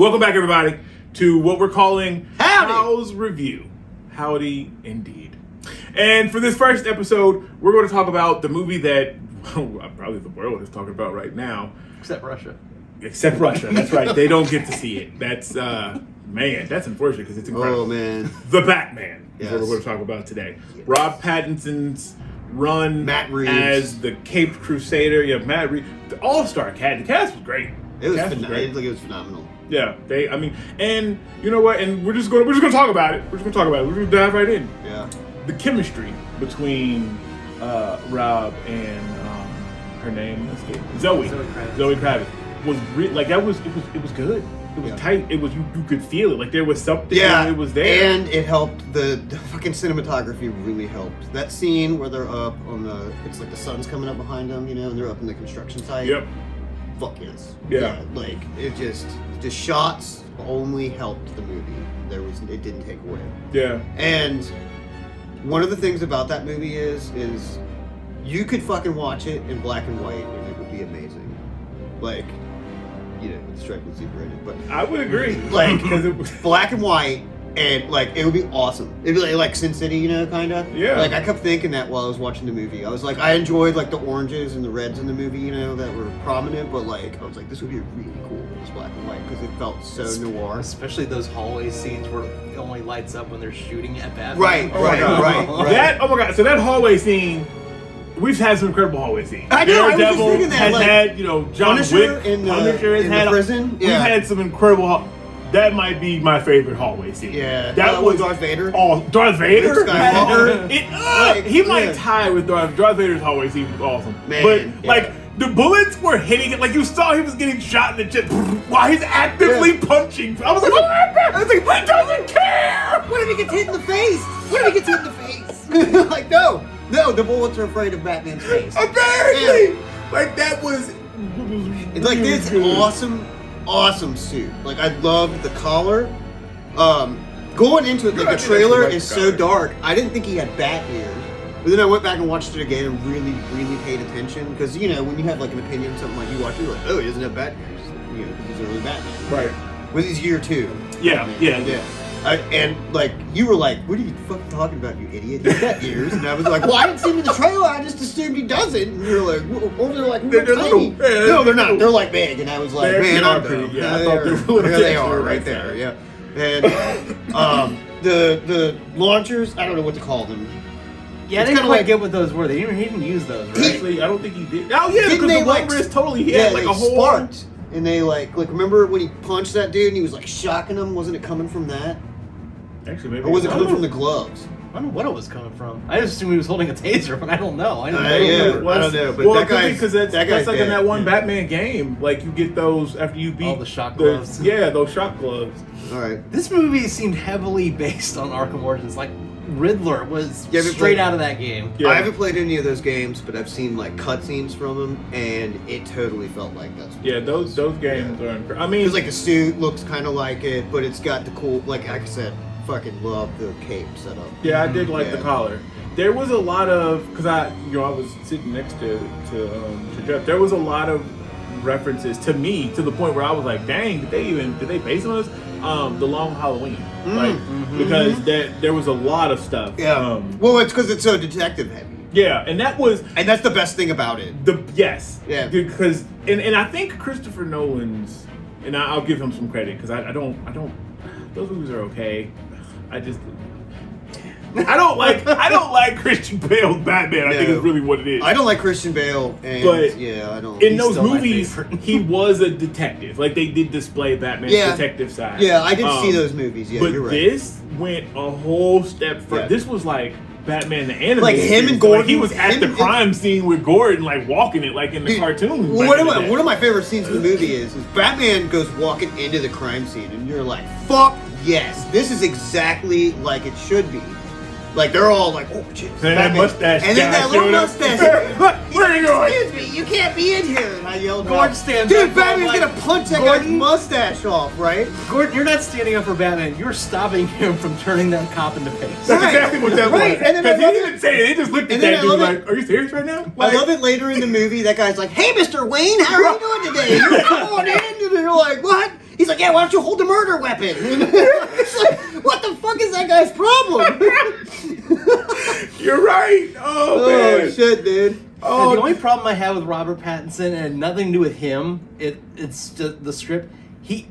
Welcome back, everybody, to what we're calling Howdy. How's Review. Howdy, indeed. And for this first episode, we're going to talk about the movie that probably the world is talking about right now. Except Russia. Except Russia. That's right. They don't get to see it. That's, man, that's unfortunate because it's incredible. Oh, man. The Batman is Yes. what we're going to talk about today. Yes. Rob Pattinson's run Matt Reeves as the Caped Crusader. Yeah, Matt Reeves. The all-star cast. The cast was great. It was great. it was phenomenal. Yeah, and you know what? And we're just gonna talk about it. We're just gonna dive right in. Yeah. The chemistry between Rob and her name, Zoe Kravitz was it was good. It was tight. It was you could feel it. Like there was something. Yeah, it was there, and it helped. The fucking cinematography really helped. That scene where they're up on it's like the sun's coming up behind them, you know, and they're up in the construction site. Yep. Fuck yes. Yeah. Like it just the shots only helped the movie. It didn't take away. Yeah. And one of the things about that movie is you could fucking watch it in black and white and it would be amazing. Like, you know, with striped and zebra in it. But I would agree. Like, because it was black and white, and like it would be awesome. It'd be like Sin City, you know, kind of. Yeah. Like I kept thinking that while I was watching the movie. I was like, I enjoyed like the oranges and the reds in the movie, you know, that were prominent. But like, I was like, this would be really cool if it was black and white because it felt so noir. Especially those hallway scenes where it only lights up when they're shooting at Batman. Right. Oh my God. Right. That oh my God! So that hallway scene. We've had some incredible hallway scenes. I know, I was just Daredevil thinking that, has like, had, you know, John Punisher Wick. in the- Punisher has in the had prison? We've Yeah. had some incredible. That might be my favorite hallway scene. Yeah. that was Darth Vader. Oh, Darth Vader. Luke Skywalker. He might yeah. tie with Darth Vader's hallway scene was awesome. Man, but yeah. like the bullets were hitting it. Like you saw, he was getting shot in the chest while he's actively punching. I was like, what happened? I was like, he doesn't care. What if he gets hit in the face? What if he gets hit in the face? Like, no, the bullets are afraid of Batman's face. Apparently, like that was It's like really this good. awesome suit. Like I loved the collar. Going into it, like the trailer is so dark. I didn't think he had bat ears. But then I went back and watched it again and really, really paid attention. Because, you know, when you have like an opinion on something like you watch it, you're like, oh, he doesn't have bat ears. You know, because he's early Batman. Right. With his year 2. Yeah. And like you were like, "What are you fucking talking about, you idiot? He's got ears." And I was like, "Well, I didn't see him in the trailer. I just assumed he doesn't." And you're like, "Or they're like, They're little. Yeah, no, they're not. They're like big." And I was like, They "Man, are I'm pretty. dumb. Yeah, I thought they were little. There they They're are, right right there. Yeah." And the launchers, I don't know what to call them. Yeah, I It's didn't kinda quite like- get what those were. He didn't use those, right? Actually, I don't think he did. Oh yeah, Didn't because they, the like, one wrist totally hit like they a whole. sparked. And they like remember when he punched that dude and he was like shocking him? Wasn't it coming from that? Actually, maybe. Or was it I coming don't from know. the gloves? I don't know what it was coming from. I just assumed he was holding a taser, but I don't know. I don't know. Yeah. I don't know, but well, that guy's- because that's that guy's like in dead. that one Yeah. Batman game. Like you get those after you beat Oh, the shock gloves. Yeah, those shock gloves. All right. This movie seemed heavily based on Arkham Origins. Like Riddler was Yeah, but straight like- out of that game. Yeah. I haven't played any of those games, but I've seen like cutscenes from them, and it totally felt like that's. Yeah, those games are incredible. I mean, Because like the suit looks kind of like it, but it's got the cool, like I said, fucking love the cape setup. yeah, I did like the Yeah. collar. There was a lot of because I was sitting next to Jeff. There was a lot of references to me to the point where I was like, dang, did they base it on this? The Long Halloween, like because there was a lot of stuff. Yeah. Well, it's because it's so detective heavy, Yeah, and that was and that's the best thing about it. yes, Yeah. because and I think Christopher Nolan's, and I'll give him some credit because I don't those movies are okay. I don't like Christian Bale's Batman. I think No. is really what it is. I don't like Christian Bale, and But yeah, I don't. in He's those still my movies, favorite. he was a detective. Like they did display Batman's Yeah. detective side. Yeah, I did see those movies. Yeah, but you're right. this went a whole step further. Yeah. This was like Batman the animated Like him series. and Gordon- Like he was at him the and- crime scene with Gordon, like walking it, like in the Dude, cartoon. One back of in the my day. one of my favorite scenes in the movie is Batman goes walking into the crime scene, and you're like, "Fuck yes, this is exactly like it should be." Like they're all like, "Oh shit!" And that Batman." mustache and then guy that little showed up. mustache. Where are you going? Excuse me, you can't be in here. And I yelled, Gordon out, stands "Dude, up, Batman's like, gonna punch that guy's Gordon? mustache off, right?" Gordon, you're not standing up for Batman. You're stopping him from turning that cop into face. That's Right. exactly what that Right. was. And then I Because he love didn't say it. He just looked at And then that I dude love like, "Are you serious right now?" I love it later in the movie. That guy's like, "Hey, Mr. Wayne, how are you doing today?" You're like, "Come on in," and you're like, "What?" He's like, yeah, why don't you hold the murder weapon? It's like, what the fuck is that guy's problem? You're right. Oh man. Shit, dude. Oh, the only problem I have with Robert Pattinson, and nothing to do with him, it's just the script.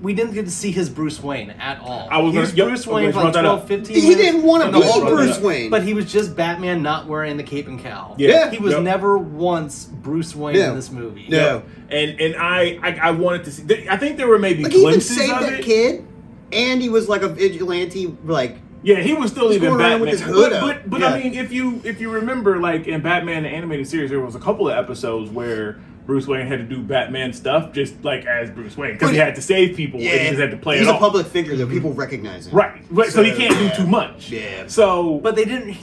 We didn't get to see his Bruce Wayne at all. He was Bruce Wayne for like 12, 15 minutes. He didn't want to be Bruce Wayne. But he was just Batman not wearing the cape and cowl. Yeah. He was never once Bruce Wayne in this movie. No. And I wanted to see. I think there were maybe like, he even glimpses saved of that it. kid, and he was like a vigilante, like. Yeah, he was still even going around Batman. with his hood but up. I mean, if you remember, like in Batman the animated series, there was a couple of episodes where Bruce Wayne had to do Batman stuff just like as Bruce Wayne because he had to save people and he just had to play He's it a off. public figure that people recognize him. Right. So he can't do too much. Yeah. So, But they didn't.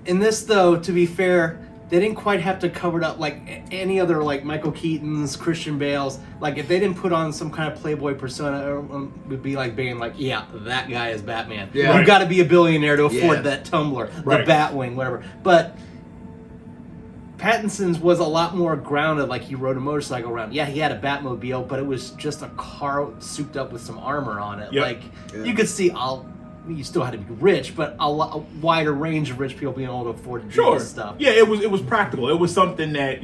In this, though, to be fair, they didn't quite have to cover it up like any other, like Michael Keaton's, Christian Bale's. Like if they didn't put on some kind of Playboy persona, it would be like being like, yeah, that guy is Batman. Yeah. You've got to be a billionaire to afford that tumbler, the Right. Batwing, whatever. But Pattinson's was a lot more grounded, like he rode a motorcycle around. Yeah, he had a Batmobile, but it was just a car souped up with some armor on it. Yep. Like you could see, you still had to be rich, but a wider range of rich people being able to afford to do this stuff. Yeah, it was practical. It was something that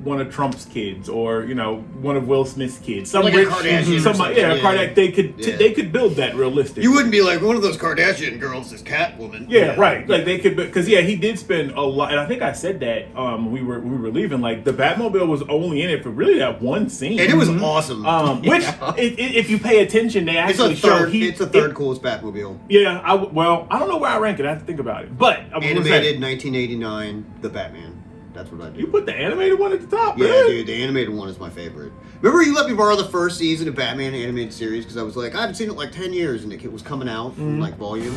one of Trump's kids or one of Will Smith's kids, some Like a rich, Kardashian or somebody, something. Kardashian. They could build that realistic. You wouldn't be like one of those Kardashian girls, this Catwoman. Yeah, right. Like they could, because he did spend a lot, and I think I said that when we were leaving. Like the Batmobile was only in it for really that one scene, And it was awesome. Which, if you pay attention, they actually show it's the third coolest Batmobile. Yeah, I don't know where I rank it. I have to think about it. But Animated 1989, the Batman. That's what I do. You put the animated one at the top, Yeah, man. dude, the animated one is my favorite. Remember you let me borrow the first season of Batman animated series because I was like, I haven't seen it in like 10 years, and it was coming out in like volume.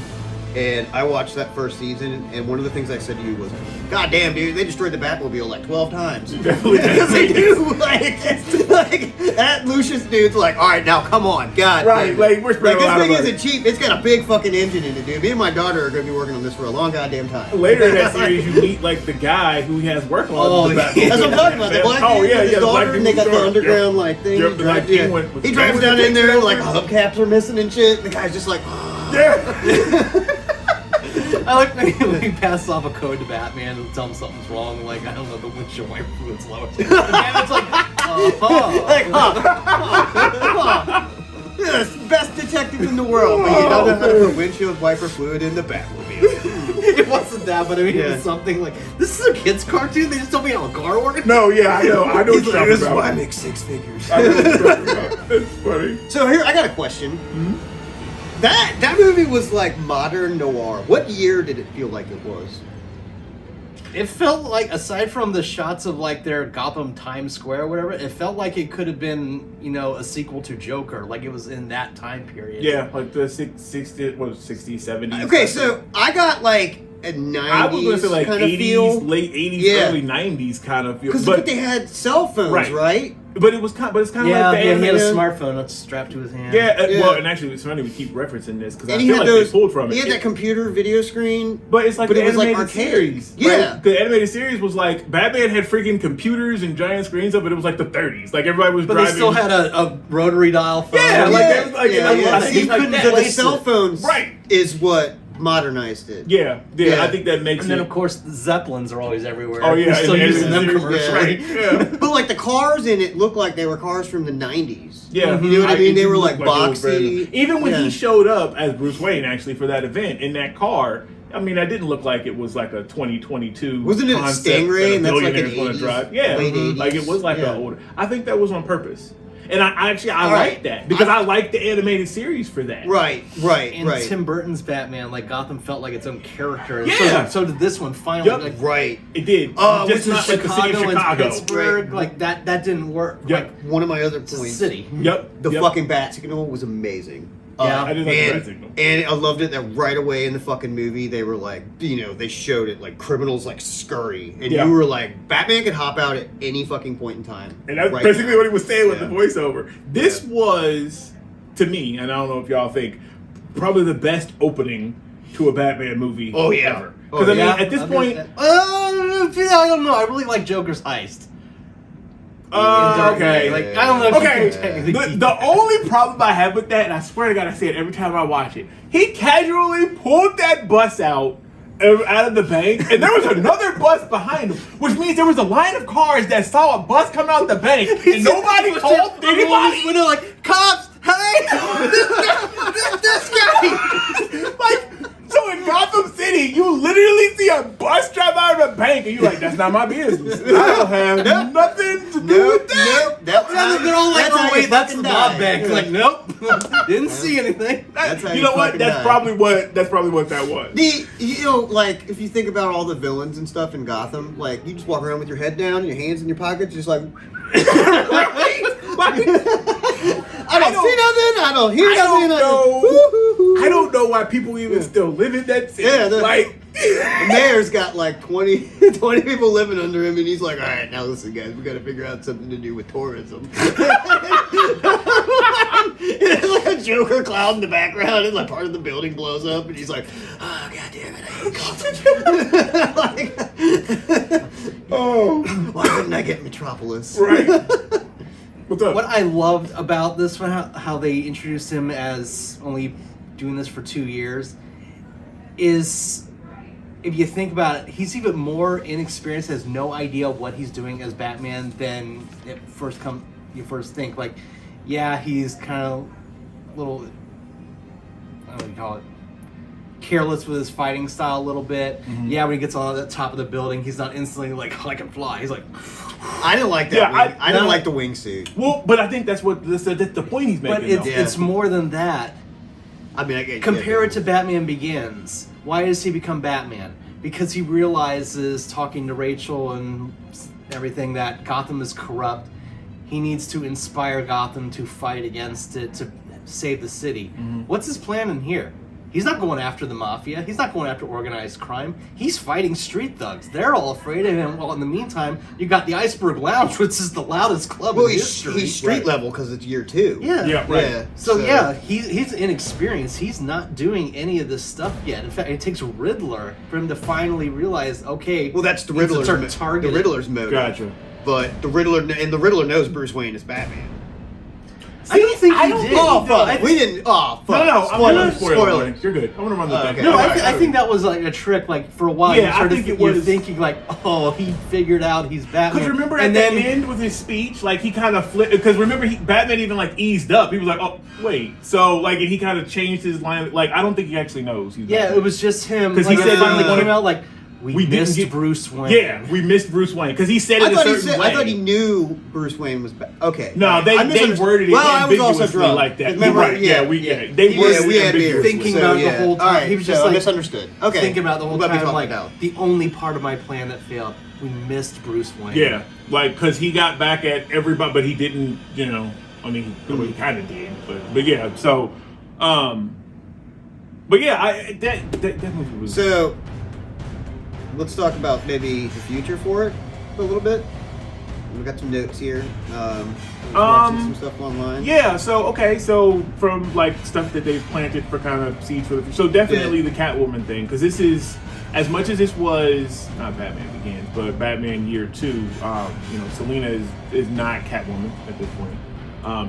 And I watched that first season, and one of the things I said to you was, God damn, dude, they destroyed the Batmobile like 12 times. Definitely Because they do. Like, that Lucius dude's like, all right, now come on, God. Right, damn it." like, we're spending a lot this of thing money. isn't cheap. It's got a big fucking engine in it, dude. Me and my daughter are going to be working on this for a long goddamn time. Later in that series, you meet like the guy who he has working on the Batmobile. That's what I'm talking about. The black dude with his the black daughter, dude and they got with the daughter. underground Yep. like thing. Yep, the black dude went with He the drives Batman down in there, takes like over. hubcaps are missing and shit. The guy's just like, Yeah. I like when he passes off a code to Batman and tells him something's wrong. Like, I don't know, the windshield wiper fluid's low. And Batman's like, yes, best detective in the world, but you don't know how to put windshield wiper fluid in the Batmobile. it wasn't that, but I mean, it Yeah. was something like, this is a kid's cartoon? They just told me how a car works? No, yeah, I know what He's you're like, talking this is why I about. make six figures. I know what you're talking about. It's funny. So here, I got a question. That movie was like modern noir. What year did it feel like it was? It felt like, aside from the shots of like their Gotham Times Square or whatever, it felt like it could have been, a sequel to Joker. Like it was in that time period. Yeah, like the 60s, 70s. Okay, so I got like a 90s I was going to say like kind of 80s, feel. late 80s, Yeah. early 90s kind of feel. Because But they had cell phones, right? But it was kind, but it's kind of Yeah, like the he had a animated. smartphone that's strapped to his hand. Yeah, Yeah. well, and actually, it's funny we keep referencing this because I And he feel had like those. they pulled from it. He had that computer video screen. But it's like But the it was like animated arcade. series. Yeah. Right? The animated series was like Batman had freaking computers and giant screens up, but it was like the 30s. Like everybody was But driving. they still had a rotary dial phone. Yeah, like Yeah, they was like, yeah, like, yeah. I think You it's like couldn't that. So the place cell it. phones, Right. is what modernized it. Yeah, Yeah. I think that makes And then, it. of course, the Zeppelins are always everywhere. Oh, yeah, We're still and using them series, commercially. Yeah. But like the cars in it looked like they were cars from the 90s. Yeah, You know what I mean? it They were did like look it was brand new. boxy. Even when Yeah. he showed up as Bruce Wayne, actually for that event in that car, I mean, that didn't look like it was like a 2022. Wasn't it a concept Stingray that a and that's like an billionaire's gonna 80s, drive? Yeah, late 80s? like it was like Yeah. a older. I think that was on purpose, and I actually All like right. that because I like the animated series for that. Right. And Tim Burton's Batman, like Gotham felt like its own character. And Yeah. so did this one finally. Yep. Like, Right. It did. Which Just was not like the city of Chicago and Chicago. Pittsburgh, Right. like that didn't work. Yep. Like, One of my other it's a points. city. Yep. The yep. fucking bat signal was amazing. Yeah. I did like the and, bat signal. and I loved it that right away in the fucking movie they were like, they showed it like criminals like scurry, and Yeah. you were like, Batman could hop out at any fucking point in time. And that's right basically now. what he was saying with Yeah. the voiceover. This was, to me, and I don't know if y'all think, probably the best opening to a Batman movie Oh, yeah. ever. Oh, Because yeah. I mean, at this point, I don't know. I really like Joker's heist. Okay. Like, I don't know if Okay, you can technically keep the that. only problem I have with that, and I swear to God I say it every time I watch it, he casually pulled that bus out of the bank, and there was another bus behind him, which means there was a line of cars that saw a bus come out the bank, and nobody called anybody. When they're like, cops, hey, this guy. Like, so in Gotham City, you literally see a bus drive out of a bank, and you're like, that's not my business. I don't have nothing to do with that. Nope. That's how They're all like, that's how oh wait, you that's the fucking mob die. bank. Like, nope, didn't see anything. That's how You know what? fucking That's die. probably what that was. You know, like if you think about all the villains and stuff in Gotham, like you just walk around with your head down, your hands in your pockets, just like I don't see nothing, I don't hear nothing. I don't know why people even still live in that city. Yeah, like the mayor's got like 20 people living under him, and he's like, all right, now listen, guys, we got to figure out something to do with tourism. There's like a Joker cloud in the background, and like part of the building blows up, and he's like, oh, god damn it, I hate Gotham. oh, Why couldn't I get Metropolis? right. What's up? What I loved about this one, how they introduced him as only doing this for 2 years, is if you think about it, he's even more inexperienced, has no idea what he's doing as Batman than you first think. Like, yeah, he's kind of a little, I don't know what you call it, careless with his fighting style a little bit. Mm-hmm. Yeah, when he gets on the top of the building, he's not instantly like, I can fly. He's like, I didn't like that. Yeah, I didn't like the wingsuit. Well, but I think that's the point he's making. but it's, though. Yeah. it's more than that. I mean, I get Compare it to Batman Begins. Why does he become Batman? Because he realizes, talking to Rachel and everything, that Gotham is corrupt. He needs to inspire Gotham to fight against it, to save the city. Mm-hmm. What's his plan in here? He's not going after the mafia. He's not going after organized crime. He's fighting street thugs. They're all afraid of him. Well, in the meantime, you got the Iceberg Lounge, which is the loudest club Well, in he's history. street Right. level because it's year 2. Yeah. Yeah, right. Yeah. So yeah, he's inexperienced. He's not doing any of this stuff yet. In fact, it takes Riddler for him to finally realize, okay, Well, that's the he needs to Riddler's start targeting. the Riddler's motive. Gotcha. But the Riddler knows Bruce Wayne is Batman. I don't think I he don't did. think Oh he fuck! does. We didn't. Oh fuck! No, I'm Spoilers. gonna spoil Spoilers. it. You're good. I'm gonna run the thing. Okay. No, Alright, I think that was like a trick. Like for a while, Yeah, you I started think it you're was- thinking like, oh, he figured out he's Batman. Because remember at and the then end with his speech, like he kind of flipped. Because remember, Batman even like eased up. He was like, "Oh, wait." So like, and he kind of changed his line. Like, I don't think he actually knows. He's yeah, Batman. it was just him. 'Cause he like, said it finally he wanted- came out like we didn't missed get Bruce Wayne. Yeah, we missed Bruce Wayne because he said it I a thought he certain said. way. I thought he knew Bruce Wayne was. Okay. No, they I misunderstood. worded it Well, I was also ambiguously drunk. like that. Remember? Right? Yeah, they Yeah, worded we it had beer. ambiguously. Thinking So, about it yeah. the whole time. All right, He was just so like I misunderstood. Okay. thinking about the whole I'm glad we time. talked Like about. the only part of my plan that failed, we missed Bruce Wayne. Yeah, like because he got back at everybody, but he didn't. You know, I mean, he kind of did, but yeah. So, but yeah, that movie was. So, let's talk about maybe the future for it a little bit. We got some notes here. I was watching some stuff online. Yeah, so from like stuff that they've planted for kind of seeds for the so definitely the Catwoman thing, because this is as much as this was not Batman Begins, but Batman Year 2. Selena is not Catwoman at this point.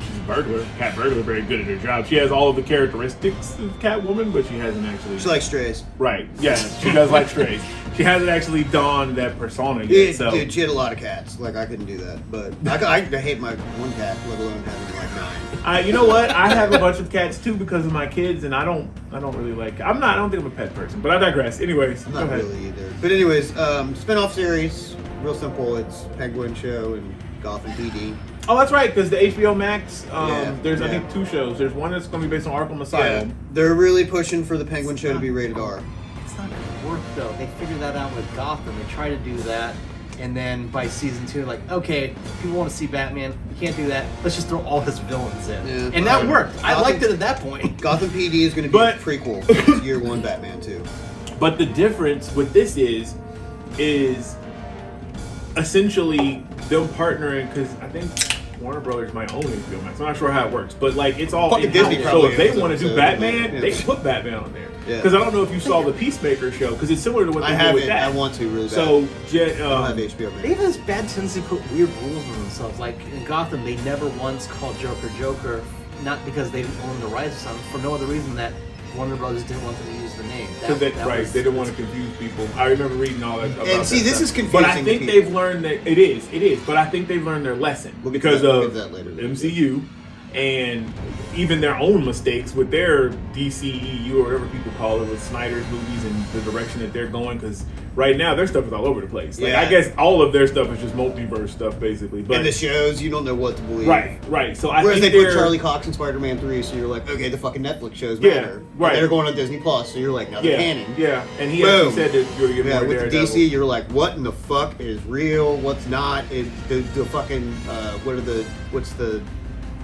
She's a burglar, cat burglar, very good at her job. She has all of the characteristics of Catwoman, but she hasn't actually. She likes strays. Right? Yes, she does like strays. She hasn't actually donned that persona yet. Yeah, So. dude, she had a lot of cats. Like I couldn't do that, but I hate my one cat, let alone having like 9. You know what? I have a bunch of cats too because of my kids, and I don't really like. I don't think I'm a pet person, but I digress. Anyways, go Not ahead. really either. But anyways, spin-off series, real simple. It's Penguin Show and Gotham PD. Oh, that's right, because the HBO Max, there's I yeah. think 2 shows. There's one that's going to be based on Arkham Asylum. They're really pushing for the Penguin Show to be rated R. It's not gonna work though. They figured that out with Gotham. They try to do that, and then by season 2, like, okay, people want to see Batman. We can't do that. Let's just throw all his villains in, Yeah. and that worked. I Gotham- liked it at that point. Gotham PD is going to be But- a prequel. It's year 1 Batman too. But the difference with this is essentially them partnering, because I think Warner Brothers might own HBO Max. I'm not sure how it works, but like it's all Fucking in-house. Disney So probably if they owns want it, to do so, Batman, yeah. they can put Batman on there. Yeah. Because I don't know if you saw the Peacemaker show, because it's similar to what I they did haven't. with that. I want to really bad. So, I don't have HBO. They have this bad tendency to put weird rules on themselves. Like in Gotham, they never once called Joker, not because they didn't own the rights or something, for no other reason that Warner Brothers didn't want them to use the name. They didn't want to confuse people. I remember reading all that. And see, this is confusing. But I think they've learned that it is. But I think they've learned their lesson because of MCU and even their own mistakes with their DCEU or whatever people call it, with Snyder's movies and the direction that they're going. Because right now their stuff is all over the place. Like, I guess all of their stuff is just multiverse stuff, basically. But and the shows, you don't know what to believe. Right. So whereas they put Charlie Cox in Spider-Man 3, so you're like, okay, the fucking Netflix shows matter. Right. And they're going on Disney Plus, so you're like, now they're canon. Yeah. And he actually said that you're getting more with the DC, you're like, what in the fuck is real? What's not? The fucking what's the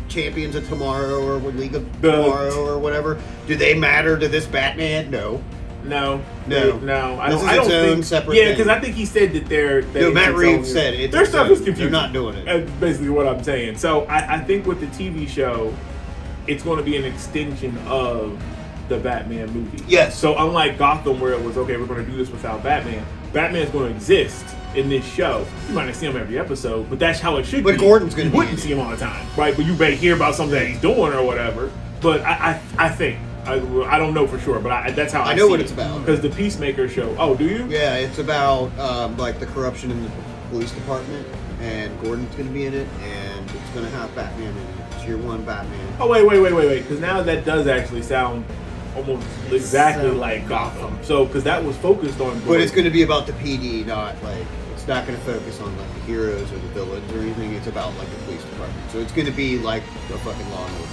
Champions of Tomorrow or League of Tomorrow or whatever? Do they matter to this Batman? No. I don't think. Separate yeah, because I think he said that they're. Matt Reeves said it. Their stuff is confusing. They're not doing it. That's basically what I'm saying. So I think with the TV show, it's going to be an extension of the Batman movie. Yes. So unlike Gotham, where it was okay, we're going to do this without Batman. Batman's going to exist in this show. You might not see him every episode, but that's how it should be. But Gordon's going to be. You wouldn't see him all the time, right? But you may hear about something that he's doing or whatever. But I think. I don't know for sure, but that's how I know see what it's about. Because the Peacemaker show. Oh, do you? Yeah, it's about like the corruption in the police department, and Gordon's going to be in it, and it's going to have Batman in it. It's year one Batman. Oh wait, because now that does actually sound almost exactly like Gotham. So because that was focused on. But it's going to be about the PD, not like it's not going to focus on like the heroes or the villains or anything. It's about like the police department. So it's going to be like the fucking Law and Order.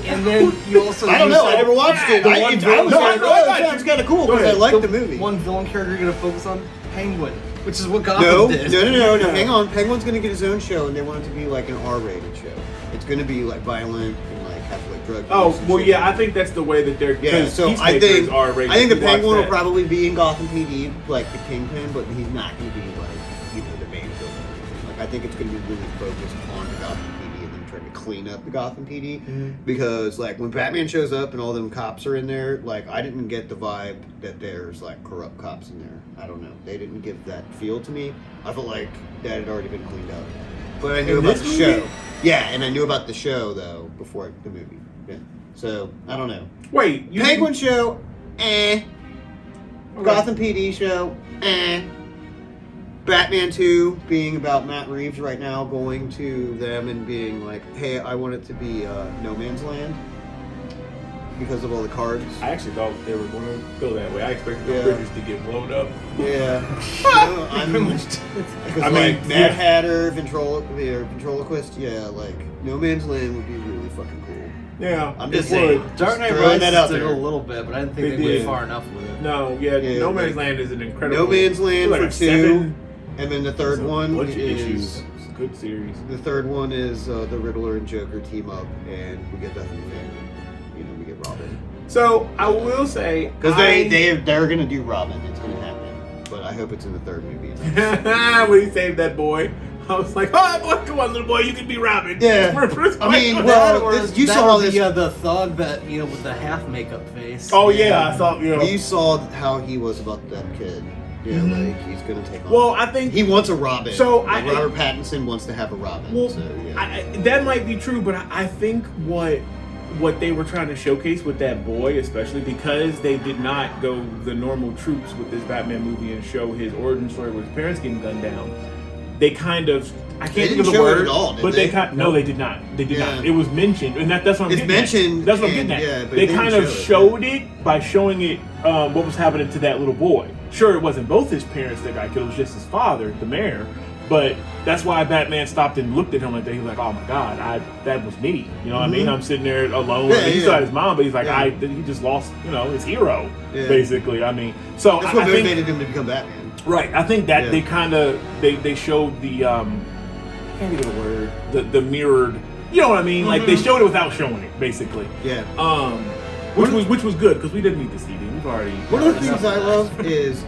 And then you also. I don't know. I never watched it. It's kind of cool because I like the movie. One villain character you're going to focus on, Penguin, which is what Gotham did. No. Hang on. Penguin's going to get his own show, and they want it to be like an R-rated show. It's going to be like violent and like have like drug use. Oh well, yeah. I think that's the way that they're. Yeah. So I think the Penguin will probably be in Gotham PD, like the Kingpin, but he's not going to be like the main villain. Like I think it's going to be really focused on the Gotham PD. Trying to clean up the Gotham PD because like when Batman shows up and all them cops are in there, like I didn't get the vibe that there's like corrupt cops in there. I don't know. They didn't give that feel to me. I felt like that had already been cleaned up. But I knew about the show. Yeah, and I knew about the show though before the movie. Yeah. So I don't know. Wait, Penguin show, Okay. Gotham PD show, Batman 2 being about Matt Reeves right now, going to them and being like, hey, I want it to be No Man's Land because of all the cards. I actually thought they were going to go that way. I expected the bridges to get blown up. Yeah. Mad Hatter, Ventriloquist, like No Man's Land would be really fucking cool. Yeah, I'm just saying. Dark Knight Rises did a little bit, but I didn't think they went far enough with it. No, No Man's Land is an incredible. No Man's Land for 2. And then the third one is it's a good series. The third one is the Riddler and Joker team up, and we get Death in the Family. We get Robin. So I will say because they're gonna do Robin. It's gonna happen, but I hope it's in the third movie. When he saved that boy, I was like, "Oh boy, come on, little boy, you can be Robin." Yeah. I mean, you saw this. The thug that with the half makeup face. Oh yeah, I saw. You saw how he was about that kid. Yeah, like he's gonna take on. Well, I think he wants a Robin. So Robert Pattinson wants to have a Robin. Well, so, yeah. That might be true, but I think what they were trying to showcase with that boy, especially because they did not go the normal troops with this Batman movie and show his origin story with his parents getting gunned down. They kind of. I can't think of the word, at all, but they no, they did not. They did not. It was mentioned, and that's what I'm getting mentioned. At. That's what I'm getting at. Yeah, they kind of showed it by showing it what was happening to that little boy. Sure, it wasn't both his parents that got killed; it was just his father, the mayor. But that's why Batman stopped and looked at him like that. He was like, "Oh my God, that was me." You know what I mean? I'm sitting there alone. He saw his mom, but he's like, he just lost, his hero, basically. I mean, so that's what motivated him to become Batman. Right. I think that they kind of they showed the I can't think of the word, the mirrored. You know what I mean? Like they showed it without showing it, basically. Yeah. Which was good because we didn't need to see it. We've already. One of the things I love is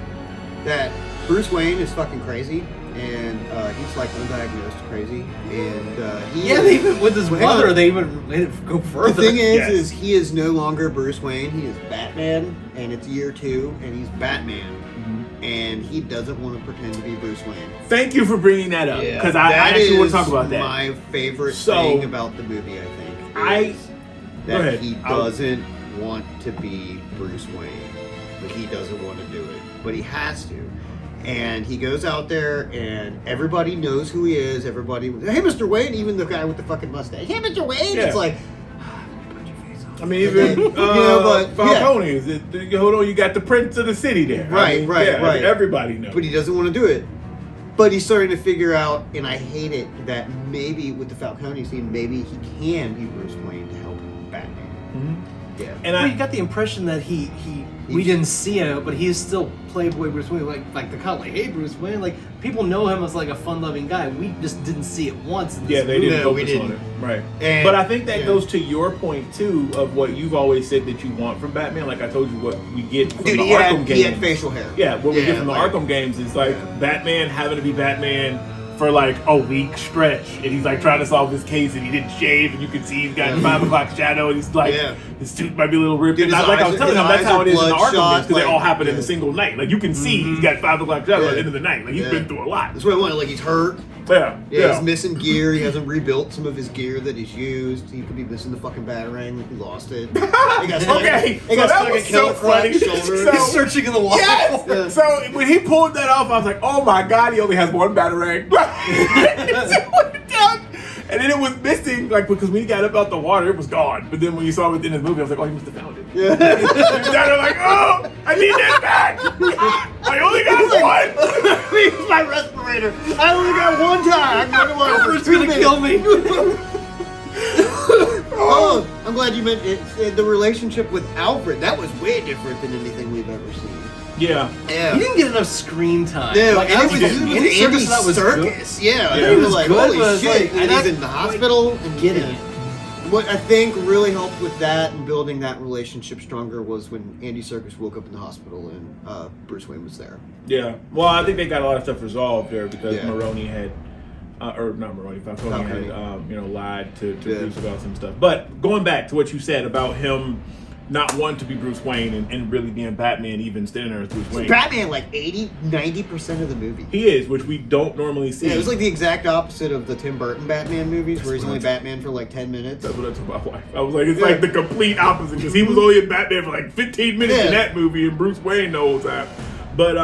that Bruce Wayne is fucking crazy. and he's like undiagnosed crazy, and they even with his mother, they go The further. thing is he is no longer Bruce Wayne. He is Batman, and it's year 2, and he's Batman, and he doesn't want to pretend to be Bruce Wayne. Thank you for bringing that up, because I actually want to talk about that. My favorite thing about the movie, I think, is that he doesn't want to be Bruce Wayne, but he doesn't want to do it, but he has to. And he goes out there, and everybody knows who he is. Everybody, hey, Mr. Wayne, even the guy with the fucking mustache. Hey, Mr. Wayne. Yeah. It's like, I mean, even but Falcone is it? Hold on, you got the Prince of the City there. Right. Everybody knows. But he doesn't want to do it. But he's starting to figure out, and I hate it, that maybe with the Falcone scene, maybe he can be Bruce Wayne to help Batman. Mm-hmm. Yeah. And you got the impression that we didn't see it, but he is still Playboy Bruce Wayne, like the cut, like, hey, Bruce Wayne, like people know him as like a fun-loving guy. We just didn't see it once. In this they movie. didn't focus on it, right? But I think that goes to your point too of what you've always said that you want from Batman. Like I told you, what we get from the Arkham games. He had facial hair. Yeah, what we get from the Arkham games is like Batman having to be Batman for like a week stretch, and he's like trying to solve this case, and he didn't shave, and you can see he's got 5 o'clock shadow, and he's like his suit might be a little ripped. Dude, and like I was telling him, that's how it is in the Arkham games, because they all happen in yeah. a single night. Like you can see he's got 5 o'clock shadow at the end of the night. Like he's been through a lot. That's what I wanted. Like he's hurt. Yeah. He's missing gear. He hasn't rebuilt some of his gear that he's used. He could be missing the fucking batarang. Like he lost it. He got stuck, Okay, he got so stuck that was at Killer so funny. Croc's shoulder. So- He's searching in the wall. Yes! Yeah. So when he pulled that off, I was like, oh my god, he only has one batarang. And then it was missing, like, because when he got up out the water, it was gone. But then when you saw it within his movie, I was like, oh, he must have found it. Yeah. And I was like, oh, I need that back. I only got one. Here's my respirator. I only got one time. I'm going to Alfred's gonna kill me. Oh, I'm glad you mentioned it. The relationship with Alfred, that was way different than anything we've ever seen. Yeah. Yeah. He didn't get enough screen time. Yeah, like, and I it was Andy Serkis that was good. Serkis. Yeah, Yeah, it it was was like, good, holy but it's shit. like, and I'm he's in the not hospital. And getting it. What I think really helped with that and building that relationship stronger was when Andy Serkis woke up in the hospital and Bruce Wayne was there. Yeah. Well, I think they got a lot of stuff resolved there because Yeah. Maroni had, or not Maroni, Falcone had, lied to Yeah. Bruce about some stuff. But going back to what you said about him not wanting to be Bruce Wayne and really being Batman, even standing there as Bruce Wayne. Batman, like 90% of the movie. He is, which we don't normally see. Yeah, it was like the exact opposite of the Tim Burton Batman movies, where he's only Batman for like 10 minutes. That's what I told my wife. I was like, it's like the complete opposite because he was only in Batman for like 15 minutes in that movie, and Bruce Wayne the whole time. But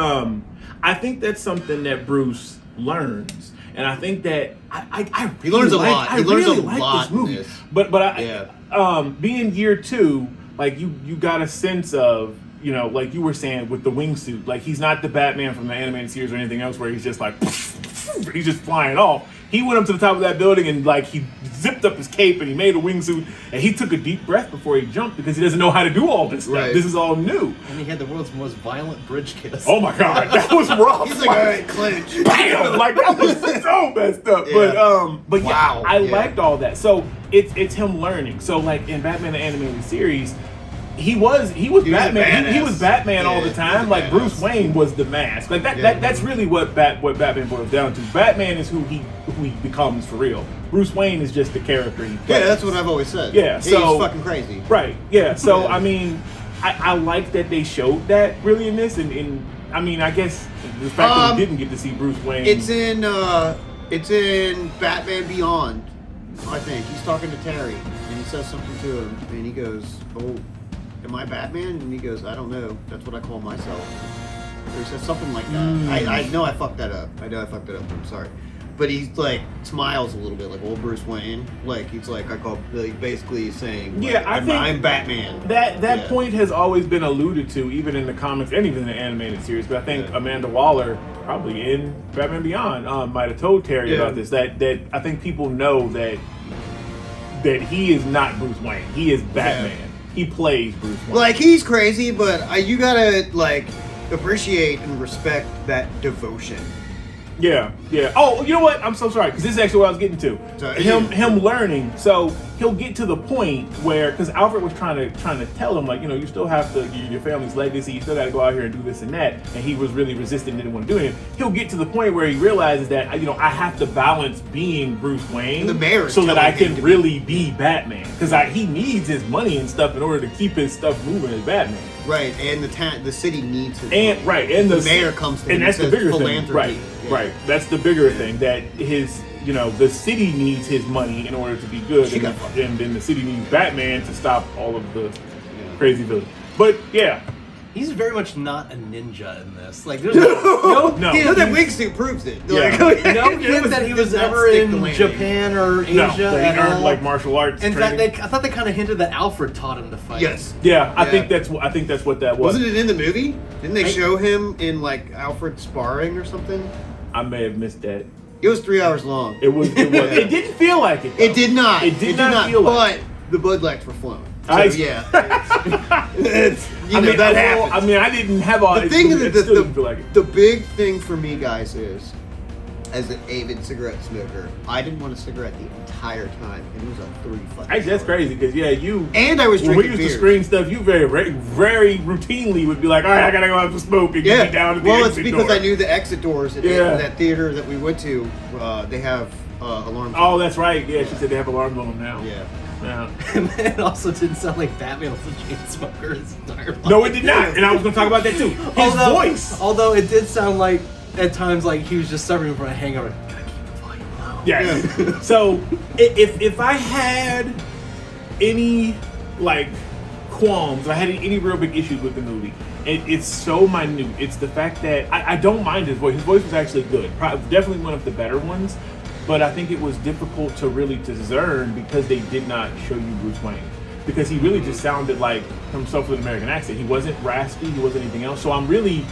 I think that's something that Bruce learns, and I think that I really He learns a lot. He learns really a like lot this movie. in this. But being year 2, like you got a sense of, like you were saying with the wingsuit, like he's not the Batman from the animated series or anything else where he's just like he's just flying off. He went up to the top of that building and like he zipped up his cape and he made a wingsuit and he took a deep breath before he jumped because he doesn't know how to do all this stuff. Right. This is all new. And he had the world's most violent bridge kiss. Oh my god, that was rough. He's like, all right, clinch. Bam! Like that was so messed up. Yeah. But Wow. I Yeah. liked all that. So it's him learning. So like in Batman the Animated Series, he was Batman. He was Batman all the time. he was Like a Bruce badass. Wayne was the mask. Like that's really what Batman boils down to. Batman is who he becomes for real. Bruce Wayne is just the character he plays. Yeah, that's what I've always said. Yeah, He's so- fucking crazy. Right. Yeah. So Yeah. I mean, I like that they showed that really in this, and I mean, I guess the fact that we didn't get to see Bruce Wayne. It's in Batman Beyond. I think he's talking to Terry, and he says something to him, and he goes, "Oh, am I Batman?" And he goes, "I don't know. That's what I call myself." Or he says something like that. I know I fucked that up. I'm sorry. But he's like smiles a little bit, like old Bruce Wayne. Like he's like basically saying, like, Yeah, I think I'm Batman. That point has always been alluded to, even in the comics and even in the animated series. But I think Amanda Waller, probably in Batman Beyond, might have told Terry about this. That I think people know that he is not Bruce Wayne. He is Batman. He plays Bruce Wayne. Like he's crazy, but you gotta like appreciate and respect that devotion. Yeah. Oh, you know what? I'm so sorry because this is actually what I was getting to. Sorry. Him learning. So he'll get to the point where, because Alfred was trying to tell him, like, you still have to, your family's legacy, you still got to go out here and do this and that, and he was really resistant and didn't want to do it. He'll get to the point where he realizes that, I have to balance being Bruce Wayne the mayor so that I can really be Batman, because he needs his money and stuff in order to keep his stuff moving as Batman. Right, and the city needs his and money. Right, and the mayor comes to him and that's and the says bigger thing. philanthropy. Right, that's the bigger thing, that his the city needs his money in order to be good, and then the city needs Batman to stop all of the crazy villains. But yeah, he's very much not a ninja in this. Like, there's no that wingsuit proves it. Yeah. No hint that he was ever in Japan or Asia at all. Like martial arts. In fact, I thought they kind of hinted that Alfred taught him to fight. Yes. Yeah, I think that's what that was. Wasn't it in the movie? Didn't they show him in like Alfred sparring or something? I may have missed that. It was 3 hours long. It was. It didn't feel like it, though. It did not. It did not feel like it. But the Bud Lights were flowing. So, yeah. That happens. I mean, I didn't have all. The thing is, didn't feel like it. the big thing for me, guys, is as an avid cigarette smoker, I didn't want a cigarette the entire time, and it was like 3 fucking Actually, that's hours. crazy because you. And I was when drinking we used beers. to screen stuff, you very routinely would be like, all right, I gotta go out to smoke and get me down to the well, exit it's because door. I knew the exit doors at that theater that we went to. They have alarms. Oh, that's right. Yeah, she said they have alarms on them now. Yeah. Yeah. And it also didn't sound like Batman was a chain smoker his entire life. No, it did not. And I was going to talk about that too. His voice. Although it did sound like, at times, like he was just suffering from a hangover. Gotta keep the volume low. Yeah. So, if I had any, qualms, I had any real big issues with the movie, it's so minute. It's the fact that I don't mind his voice. His voice was actually good. Definitely one of the better ones. But I think it was difficult to really discern because they did not show you Bruce Wayne. Because he really just sounded like himself with an American accent. He wasn't raspy, he wasn't anything else. So I really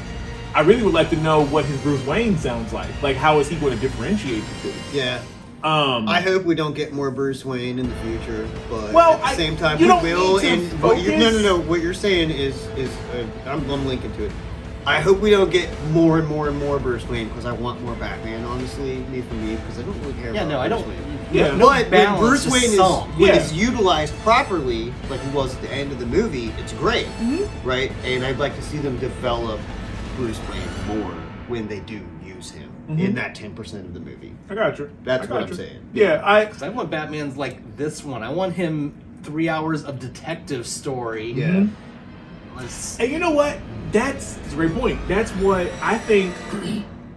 would like to know what his Bruce Wayne sounds like. Like, how is he going to differentiate the two? Yeah. I hope we don't get more Bruce Wayne in the future, but at the same time, we will. And what you're saying is I'm linking to it. I hope we don't get more and more and more Bruce Wayne because I want more Batman. Honestly, because I don't really care. I don't. Wayne. Yeah, but when Bruce Wayne is is utilized properly, like he was at the end of the movie, it's great, right? And I'd like to see them develop Bruce Wayne more when they do use him in that 10% of the movie. I got you. That's what I'm saying. Yeah, Because I want Batman's like this one. I want him 3 hours of detective story. Yeah. And you know what? That's a great point. That's what I think,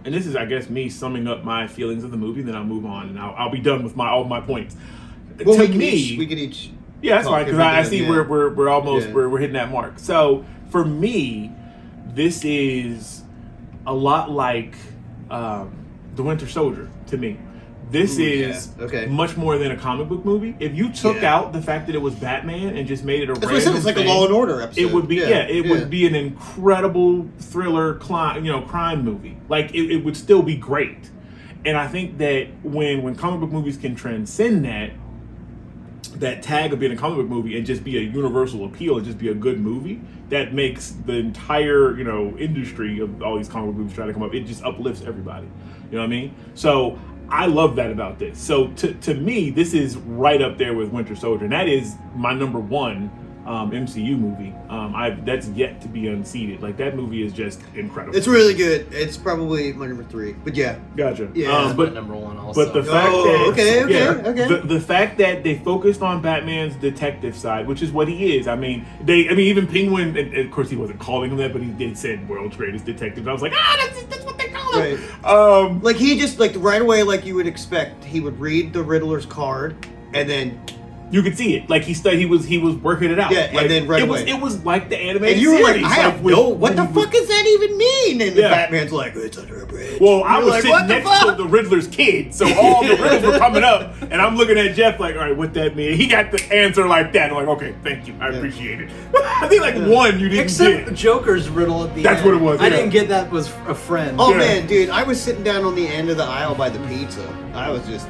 and this is, I guess, me summing up my feelings of the movie. Then I'll move on, and I'll be done with all my points. Well, to we could each. Yeah, that's fine because I see we're almost Yeah. we're hitting that mark. So for me, this is a lot like The Winter Soldier to me. This is much more than a comic book movie. If you took out the fact that it was Batman and just made it a That's random what I said. It's like thing, a Law and Order episode. it would be would be an incredible thriller crime movie. Like it would still be great. And I think that when comic book movies can transcend that tag of being a comic book movie and just be a universal appeal and just be a good movie, that makes the entire industry of all these comic book movies trying to come up. It just uplifts everybody. You know what I mean? So I love that about this. So to me, this is right up there with Winter Soldier, and that is my number one MCU movie. That's yet to be unseated. Like, that movie is just incredible. It's really good. It's probably my number 3. But yeah. Gotcha. Yeah, but number 1 also. But the fact that okay. The fact that they focused on Batman's detective side, which is what he is. I mean, even Penguin, and of course he wasn't calling him that, but they said world's greatest detective. I was like, that's what they call him. Right. Like, he just, like, right away, like you would expect, he would read the Riddler's card and then you could see it. Like, he was working it out. Yeah, like, and then away. It was like the animated and you were series. like, what the fuck does that even mean? And the Batman's like, it's under a bridge. Well, I was sitting next to the Riddler's kid, so all the riddles were coming up, and I'm looking at Jeff like, all right, what that mean? He got the answer like that. I'm like, okay, thank you. I appreciate it. I think one you didn't Except get. Joker's riddle at the That's end. what it was. I didn't get that was a friend. Oh, man, dude, I was sitting down on the end of the aisle by the pizza. I was just...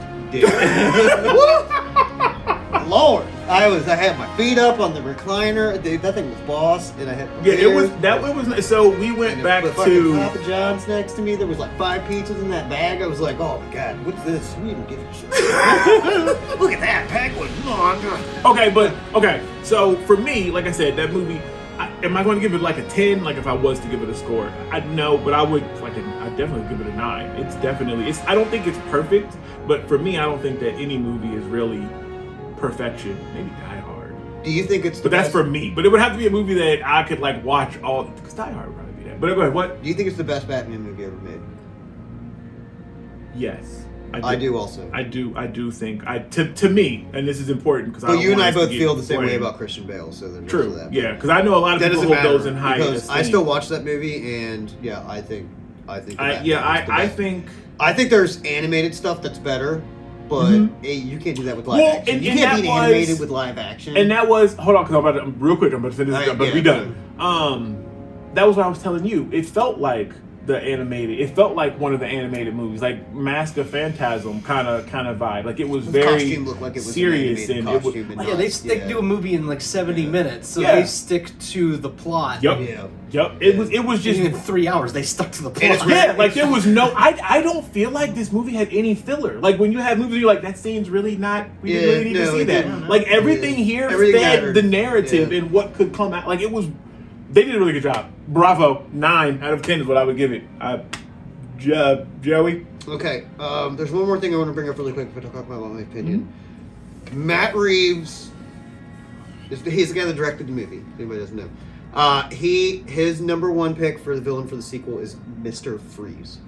Lord. I had my feet up on the recliner. Dude, that thing was boss, and I had my Yeah, it was beers. that. It was so we went And back the fucking to. Papa John's next to me. There was like 5 pizzas in that bag. I was like, oh my god, what's this? We didn't give a shit. Look at that pack was long. Okay. So for me, like I said, that movie. Am I going to give it like a 10? Like if I was to give it a score, I know, but I would I'd definitely give it a 9. It's definitely. I don't think it's perfect, but for me, I don't think that any movie is really perfection. Maybe Die Hard. Do you think it's? But that's for me. But it would have to be a movie that I could like watch all. Because Die Hard would probably be that. But go ahead. What? Do you think it's the best Batman movie ever made? Yes. I do also. I do think to me, and this is important because. But you and I both feel the same way about Christian Bale, so there's true. that. Yeah, because I know a lot of That people doesn't hold those matter, in high because esteem. I still watch that movie, and yeah, I think. I think there's animated stuff that's better, but you can't do that with live action. And you can't that be animated with live action. And that was hold on, because real quick. I'm about to finish this up, but yeah, we done. That was what I was telling you. It felt like the animated. It felt like one of the animated movies, like Mask of Phantasm kind of vibe. Like it was the very costume looked like it was serious an and animated it was. costume and Yeah, they do a movie in like 70 minutes, so they stick to the plot. Yep. Yeah. Yep. It was just in 3 hours they stuck to the plot. And it's yeah, like there was no. I don't feel like this movie had any filler. Like when you have movies, you're like that scene's really not. We didn't really need to see that. didn't. Like everything here Everything fed mattered. the narrative and what could come out. Like it was. They did a really good job. Bravo. 9 out of 10 is what I would give it. Joey. Okay, there's one more thing I want to bring up really quick if I talk about my opinion. Matt Reeves, he's the guy that directed the movie. If anybody doesn't know, his number one pick for the villain for the sequel is Mr. Freeze.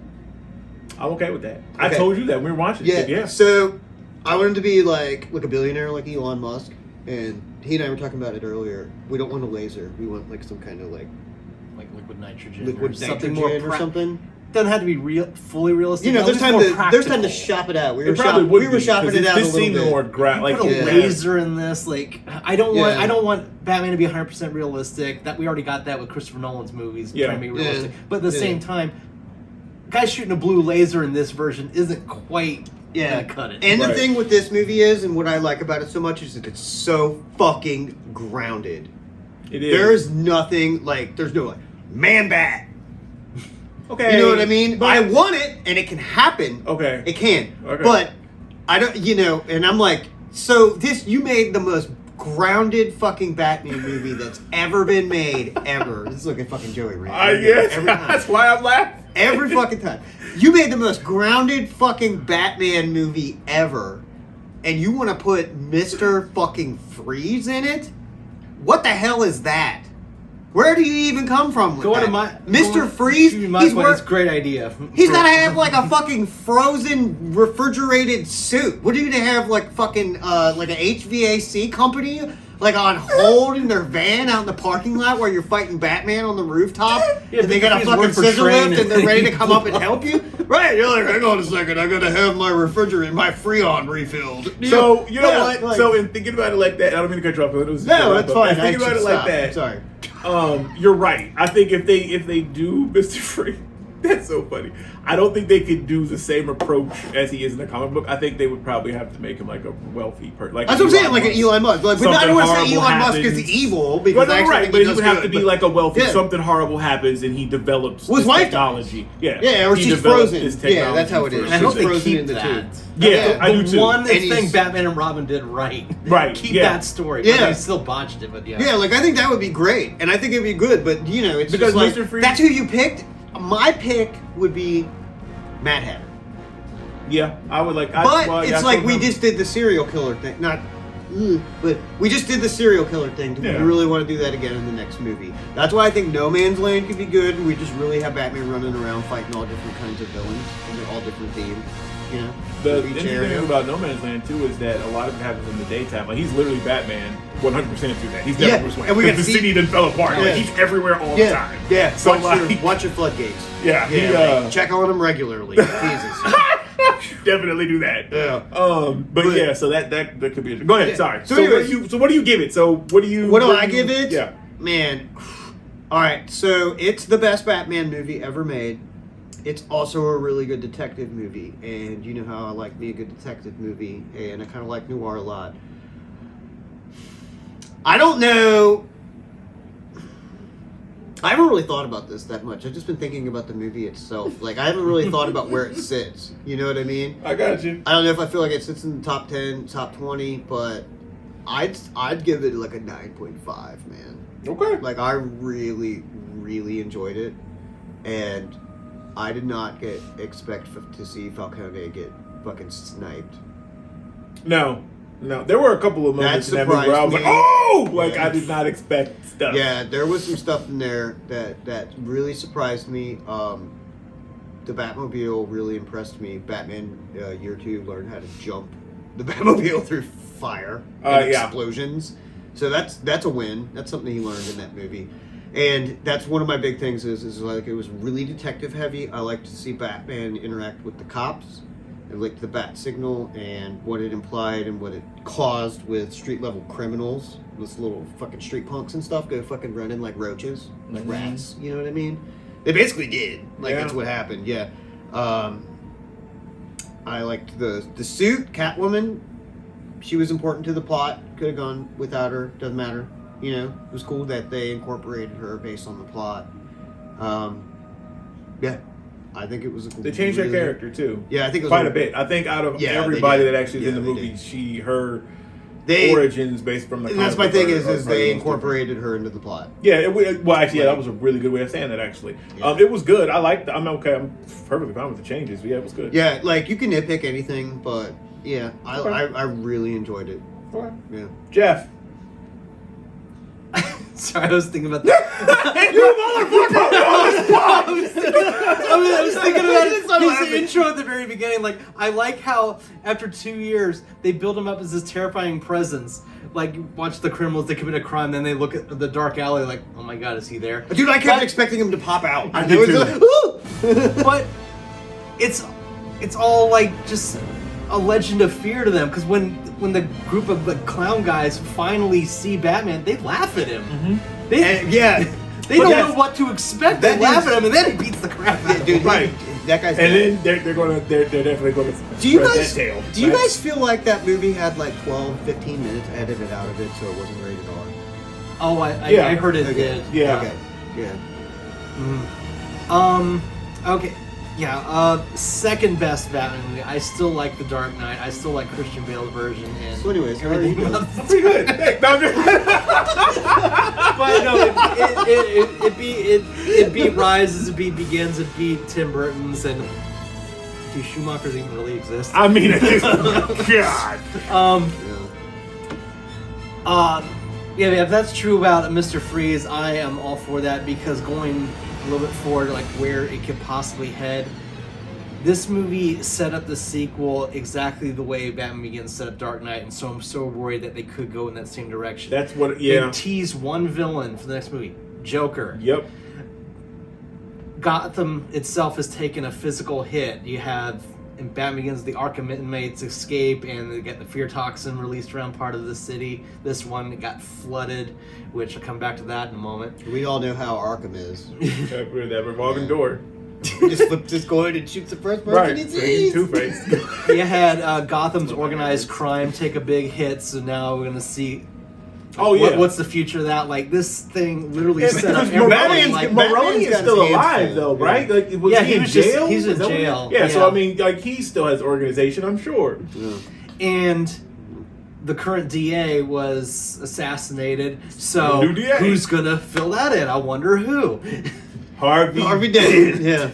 I'm okay with that. I Okay. told you that we were watching. Yeah. it. Yeah. So I want him to be like a billionaire, like Elon Musk, and he and I were talking about it earlier. We don't want a laser. We want like some kind of like liquid nitrogen, liquid or something nitrogen more or something. Doesn't have to be fully realistic. You know, but there's just time more to practical. shop it out. We It were probably would we be, were shopping 'cause it out a this little seemed bit. more like Put a Yeah. laser in this. Like I don't Yeah. want Batman to be 100% realistic. That we already got that with Christopher Nolan's movies. Yeah. Trying to be realistic, Yeah. but at the Yeah. same time, guy shooting a blue laser in this version isn't quite gonna cut it. And Right. the thing with this movie is, and what I like about it so much, is that it's so fucking grounded. It is. There's nothing like, there's no like, man bat. okay. You know what I mean? But I want it, and it can happen. Okay. It can. Okay. But I don't, and I'm like, so you made the most grounded fucking Batman movie that's ever been made, ever. This is like a fucking Joey rant. Yes, Every time. that's why I'm laughing. Every fucking time. You made the most grounded fucking Batman movie ever, and you want to put Mr. fucking Freeze in it? What the hell is that? Where do you even come from with that? Mr. Freeze? It's a great idea. He's gotta have like a fucking frozen refrigerated suit. What do you have, like fucking like an HVAC company like on hold in their van out in the parking lot while you're fighting Batman on the rooftop? Yeah, and they got a he's fucking working for scissor Train lift and they're and- ready to come up and help you? Right, you're like, hang on a second, I gotta have my refrigerator, my Freon refilled. So you know Yeah, what? like- So in thinking about it like that, I don't mean to cut you off. It was No, that's fine. Thinking about it like that. Sorry. You're right. I think if they do Mr. Freeze, that's so funny. I don't think they could do the same approach as he is in the comic book. I think they would probably have to make him like a wealthy person. Like That's what I'm saying, like an Elon Musk. Like, but I don't want to say Something Elon Musk horrible is evil because Well, no, I actually right, think but he he does would have good, to be but- like a wealthy. Yeah. Something horrible happens and he develops Well, his this wife technology. Yeah, Yeah, or He she's develops frozen. this Yeah, that's how it technology is. I for- hope She's they frozen keep in the that. tube. Yeah, I do The too. one And thing he's- Batman and Robin did right. Right, Keep yeah. that story. Yeah. But they still botched it, but yeah. Yeah, like I think that would be great, and I think it'd be good. But it's Because just like Mr. Freeze- that's who you picked. My pick would be Mad Hatter. Yeah, I would like. But it's like we just did the serial killer thing. But we just did the serial killer thing. Do we Yeah. really want to do that again in the next movie? That's why I think No Man's Land could be good. And we just really have Batman running around fighting all different kinds of villains, and they're all different themed. You know, The for each interesting area. thing about No Man's Land too is that a lot of it happens in the daytime. Like he's literally Batman 100% through that. He's never Yeah, Bruce Wayne. and we Because got the to city then fell apart. Yeah. Like he's everywhere all the Yeah, time. yeah. So Watch your floodgates. yeah, he like, check on them regularly. Jesus. definitely do that. Yeah. But yeah, so that could be. Go ahead. Yeah. Sorry. So So, anyways- what do you give it? So what do you? What do what I give it? Yeah. Man. All right, so it's the best Batman movie ever made. It's also a really good detective movie, and you know how I like me a good detective movie, and I kind of like noir a lot. I don't know. I haven't really thought about this that much. I've just been thinking about the movie itself. Like, I haven't really thought about where it sits. You know what I mean? I got you. I don't know if I feel like it sits in the top 10, top 20, but I'd give it like a 9.5, man. Okay. Like, I really, really enjoyed it, and I did not expect to see Falcone get fucking sniped. No. There were a couple of moments in that movie where I was like, I did not expect stuff. Yeah, there was some stuff in there that really surprised me. The Batmobile really impressed me. Batman Year 2 learned how to jump the Batmobile through fire and explosions. So that's a win. That's something he learned in that movie. And that's one of my big things is like it was really detective heavy. I like to see Batman interact with the cops. I liked the bat signal and what it implied and what it caused with street level criminals. Those little fucking street punks and stuff go fucking running like roaches, like rats. You know what I mean? They basically did. Like that's what happened. Yeah. I liked the suit, Catwoman. She was important to the plot. Could have gone without her. Doesn't matter. You know, it was cool that they incorporated her based on the plot. Yeah. I think it was a cool. They changed her character too. Yeah, I think it was quite a bit. I think out of everybody that actually is in the movie, her origins based from the. And that's my thing is they incorporated her into the plot. Yeah, that was a really good way of saying that. Actually, it was good. I liked. I'm okay. I'm perfectly fine with the changes. Yeah, it was good. Yeah, like you can nitpick anything, but yeah, I really enjoyed it. Okay. Yeah, Jeff. Sorry, I was thinking about that. I was thinking about his intro at the very beginning. Like, I like how after 2 years they build him up as this terrifying presence. Like, watch the criminals, they commit a crime, then they look at the dark alley like, oh my god, is he there? Dude, I kept expecting him to pop out. I did too. But it's all like just a legend of fear to them, because when the group of the clown guys finally see Batman, they laugh at him. Mm-hmm. They don't know what to expect. They laugh at him, and then he beats the crap out of dude. him. Right, that guy's. And then they're definitely going to. Do you guys feel like that movie had like 12, 15 minutes edited out of it, so it wasn't rated R? Oh, I heard it did. Yeah. Okay. Yeah. Mm-hmm. Okay. Yeah, second best Batman movie. I still like The Dark Knight. I still like Christian Bale's version. And so anyways, how are you doing? Pretty good. Hey, no, but no, it beat Rises, it beat Begins, it beat Tim Burton's, and do Schumachers even really exist? I mean, God. Yeah, if that's true about Mr. Freeze, I am all for that, because going a little bit forward, like where it could possibly head, this movie set up the sequel exactly the way Batman Begins set up Dark Knight, and so I'm so worried that they could go in that same direction. That's what, yeah. They tease one villain for the next movie, Joker. Yep. Gotham itself has taken a physical hit. You have, in Batman Begins, the Arkham inmates escape, and they get the fear toxin released around part of the city. This one got flooded, which I'll come back to that in a moment. We all know how Arkham is. That revolving door. Just flips his coin and shoots the first person he sees. Two-Face. You had Gotham's organized crime take a big hit, so now we're going to see... what's the future of that? Like, this thing literally set up everybody. Maroni is still alive, though, right? Like, was he in jail? He's in jail. Yeah, so I mean, like, he still has organization, I'm sure. Yeah. And the current DA was assassinated, so New DA. Who's gonna fill that in? I wonder who. Harvey Dent. Yeah.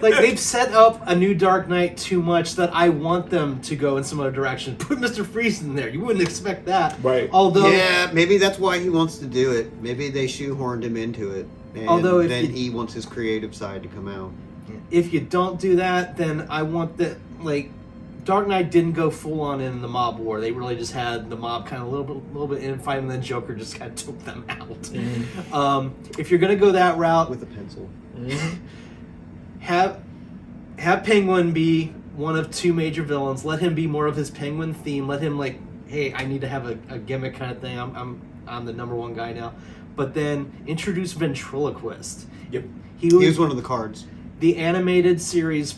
Like, they've set up a new Dark Knight too much that I want them to go in some other direction. Put Mr. Freeze in there. You wouldn't expect that. Right. Although, yeah, maybe that's why he wants to do it. Maybe they shoehorned him into it. And then he wants his creative side to come out. If you don't do that, then I want that, like, Dark Knight didn't go full on in the mob war. They really just had the mob kind of a little bit in fight, and then Joker just kind of took them out. Mm-hmm. If you're gonna go that route with a pencil, have Penguin be one of two major villains. Let him be more of his Penguin theme. Let him, like, hey, I need to have a gimmick kind of thing. I'm the number one guy now. But then introduce Ventriloquist. Yep. He was one of the cards. The animated series,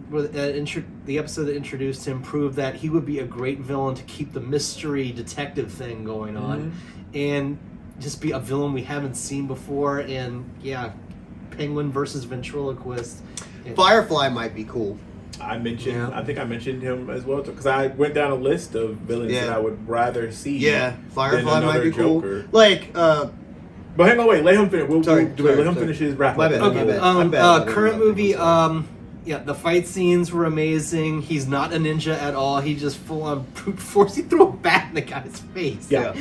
the episode that introduced him, proved that he would be a great villain to keep the mystery detective thing going on. and just be a villain we haven't seen before. And yeah, Penguin versus Ventriloquist. Firefly might be cool. I think I mentioned him as well because I went down a list of villains that I would rather see. Yeah, Firefly than might be Joker. cool. Like, but hang on, wait. Let him finish. Let him finish his rap. My bad. Okay. Current movie. Yeah, the fight scenes were amazing. He's not a ninja at all. He just full on brute force. He threw a bat in the guy's face. Yeah.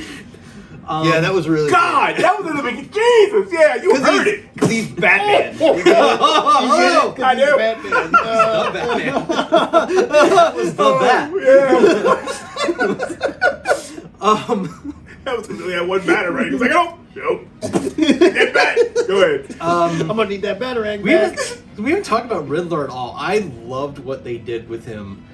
Yeah, that was really God, that was in the beginning. Jesus, yeah, you heard it. Because he's Batman. I know. Batman. That was the bat. That was because he had one batarang. He was like, oh, nope. Get back. Go ahead. I'm going to need that batarang back. We haven't talked about Riddler at all. I loved what they did with him.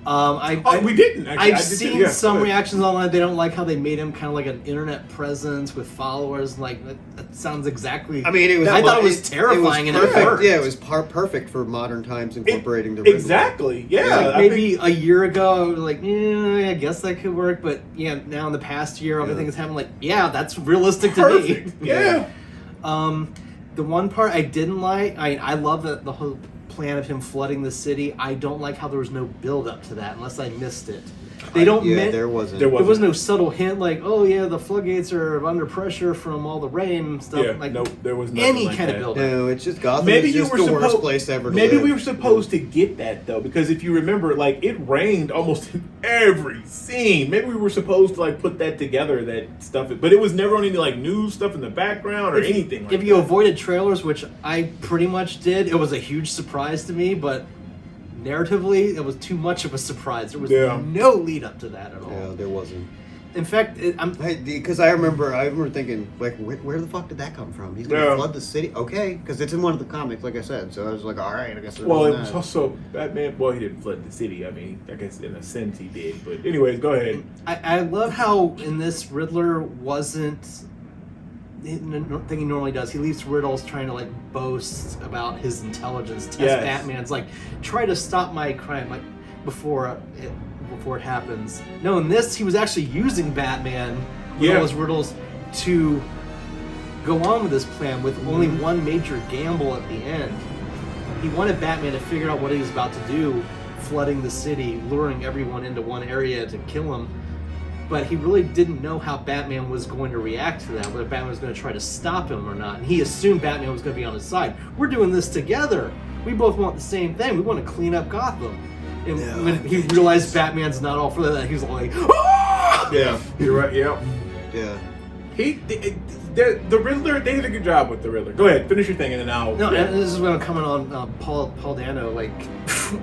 We didn't, actually. I've seen some reactions online. They don't like how they made him kind of like an internet presence with followers. Like, that sounds exactly... I mean, I thought it was terrifying and it worked. Yeah, it was perfect for modern times incorporating the Riddler. Exactly, yeah. Maybe a year ago, I was like, I guess that could work. But yeah, now in the past year, everything is happening like, yeah, that's realistic to me. Yeah. The one part I didn't like, I love the whole plan of him flooding the city. I don't like how there was no build up to that unless I missed it. There wasn't. There was no subtle hint like, oh yeah, the floodgates are under pressure from all the rain and stuff. Yeah, like, no, there was any like kind that. of build up. No, it's just Gotham. Maybe you were the worst place ever to Maybe live. we were supposed to get that though, because if you remember, like it rained almost in every scene. Maybe we were supposed to like put that together, that stuff, but it was never on any like news stuff in the background or anything. If you avoided trailers, which I pretty much did, it was a huge surprise to me, but narratively, it was too much of a surprise. There was no lead up to that at all. Yeah, there wasn't. In fact, because I remember thinking, like, where the fuck did that come from? He's gonna flood the city, okay? Because it's in one of the comics, like I said. So I was like, all right, I guess. Well, it was also Batman. Well, he didn't flood the city. I mean, I guess in a sense he did. But anyways, go ahead. I love how in this Riddler wasn't the thing he normally does. He leaves riddles trying to like boast about his intelligence. Test Batman's like, try to stop my crime like before it happens. No, in this he was actually using Batman with all his riddles to go on with his plan with only one major gamble at the end. He wanted Batman to figure out what he was about to do, flooding the city, luring everyone into one area to kill him. But he really didn't know how Batman was going to react to that, whether Batman was going to try to stop him or not. And he assumed Batman was going to be on his side. We're doing this together. We both want the same thing. We want to clean up Gotham. And when he realized Batman's not all for that, he was like, ah! Yeah, you're right. Yeah. The Riddler. They did a good job with the Riddler. Go ahead, finish your thing, and then I'll. No, and this is when I'm coming on Paul Dano. Like,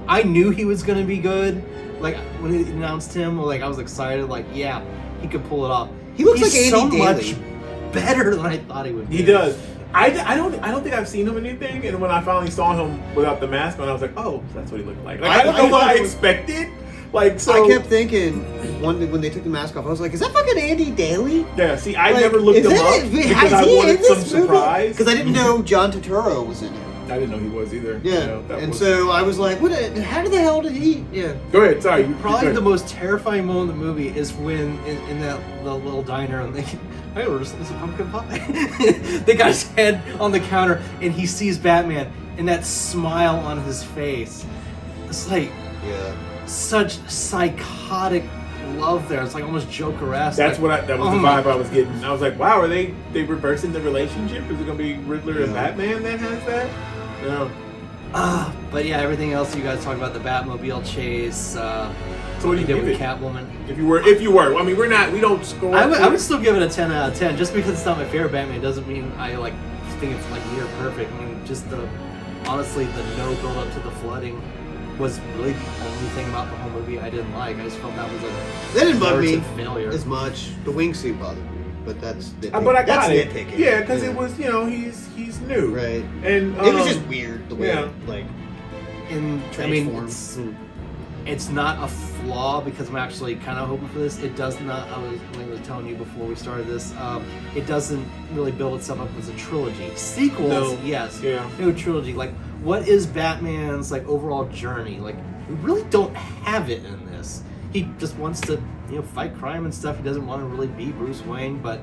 I knew he was going to be good. Like when he announced him, like I was excited. Like, yeah, he could pull it off. He looks like He's Andy so Daly. much better than I thought he would be. He does. I don't think I've seen him in anything. And when I finally saw him without the mask on, I was like, oh, that's what he looked like. I don't know what I expected. Like, so I kept thinking when they took the mask off, I was like, is that fucking Andy Daly? Yeah. See, I never looked him up because I wanted some surprise. Because I didn't know John Turturro was in it. I didn't know he was either. Yeah, so I was like, how the hell did he? Yeah. Go ahead, sorry. Probably the most terrifying moment in the movie is when in that little diner and I ordered some pumpkin pie. They got his head on the counter and he sees Batman and that smile on his face. It's like such psychotic love there. It's like almost Joker-esque. That was the vibe I was getting. I was like, wow, are they reversing the relationship? Is it gonna be Riddler and Batman that has that? No. But yeah, everything else you guys talk about, the Batmobile chase. So what do you did give with it? Catwoman? If you were, I mean, we don't score. I would still give it a 10 out of 10. Just because it's not my favorite Batman doesn't mean I like think it's like near perfect. I mean, just honestly the no build up to the flooding was really the only thing about the whole movie I didn't like. I just felt that was that didn't bug me failure as much. The wingsuit bothered me, but that's nitpicking. But I got it. Nitpicking. Yeah, because it was he's new, right? And it was just weird the way it's not a flaw because I'm actually kind of hoping for this. It does not. I was telling you before we started this. It doesn't really build itself up as a trilogy. Sequels, yes. Yeah. No trilogy. Like, what is Batman's like overall journey? Like, we really don't have it in this. he just wants to, fight crime and stuff. He doesn't want to really be Bruce Wayne, but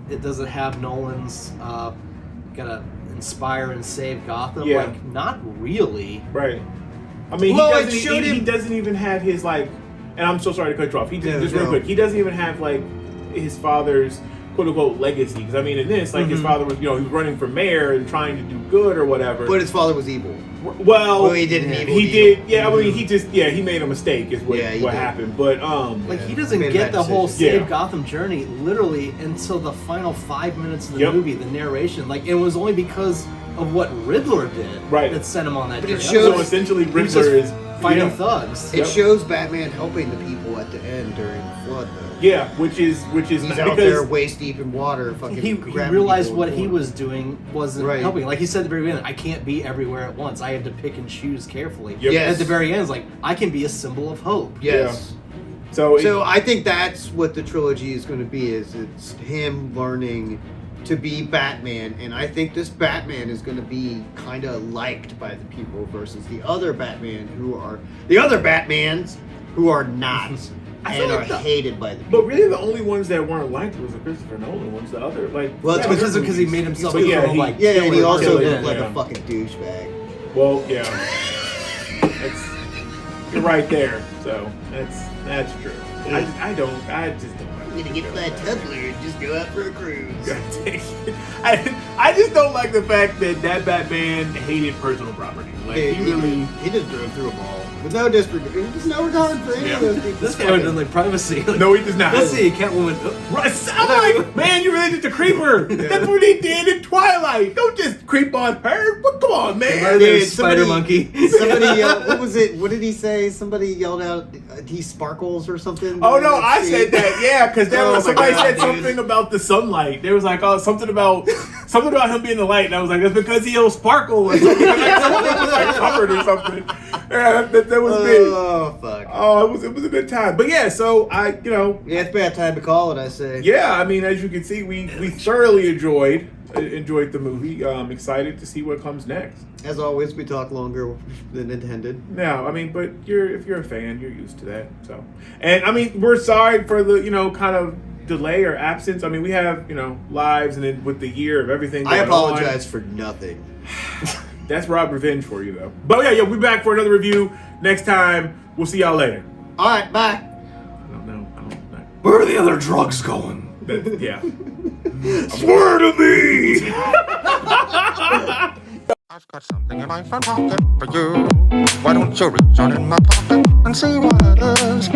it doesn't have Nolan's gotta inspire and save Gotham. Yeah. Like, not really. Right. I mean, Well, he doesn't even have his, like, and I'm so sorry to cut you off. Just real quick, he doesn't even have, like, his father's quote unquote legacy. Because I mean, in this, like, his father was, he was running for mayor and trying to do good or whatever. But his father was evil. Well, he did an evil He deal. did. Yeah, I mean, he made a mistake. Is what happened. But like, he doesn't Made a get bad the whole decision. save Gotham journey literally until the final 5 minutes of the movie. The narration, like, it was only because of what Riddler did that sent him on that But journey. it shows, so essentially, Riddler is fighting thugs. It shows Batman helping the people at the end during the flood, though. Yeah, which is He's out there waist deep in water, fucking. He grabbing realized people what in he the was doing wasn't Right. helping. Like he said at the very beginning, I can't be everywhere at once. I have to pick and choose carefully. Yep. Yes. At the very end, it's like, I can be a symbol of hope. Yes. So I think that's what the trilogy is going to be. Is it's him learning to be Batman, and I think this Batman is going to be kind of liked by the people versus the other Batmans who are not and are hated by the people. But really, the only ones that weren't liked was the Christopher Nolan ones. The other, like, Well, it's because he made himself But yeah, like and he also killer, looked like yeah. a fucking douchebag. Well, yeah, you're right there. So that's true. I just don't. I'm gonna get my Tumblr and just go out for a cruise. God dang it. I just don't like the fact that Batman hated personal property. Like, He just drove through them all. With no disregard. There's no regard for any of those people. This guy doesn't like privacy. Like, No, he does not. Let's see, Catwoman. Right, I'm like, man, you related to Creeper. That's what he did in Twilight. Don't just creep on her. But come on, man. Dude, Spider Monkey. Somebody yelled, what was it? What did he say? Somebody yelled out, he sparkles or something? Oh no, I said that. Yeah, because somebody God, said dude. something about the sunlight. There was like something about him being the light, and I was like, that's because he'll sparkle or something. Like, something was like covered or something. Yeah, that was big. Oh fuck. Oh, it was a good time. But yeah, so Yeah, it's bad time to call it. I say. Yeah, I mean, as you can see, we thoroughly enjoyed the movie. Excited to see what comes next. As always, we talk longer than intended. No, I mean, but if you're a fan, you're used to that. So, and I mean, we're sorry for the kind of delay or absence. I mean, we have lives, and then with the year of everything going I apologize on, for nothing. that's Rob Revenge for you, though. But yeah, we'll be back for another review next time. We'll see y'all later. All right, bye. I don't know. Where are the other drugs going? Yeah. Swear to me. I've got something in my front pocket for you. Why don't you reach out in my pocket and see what it is?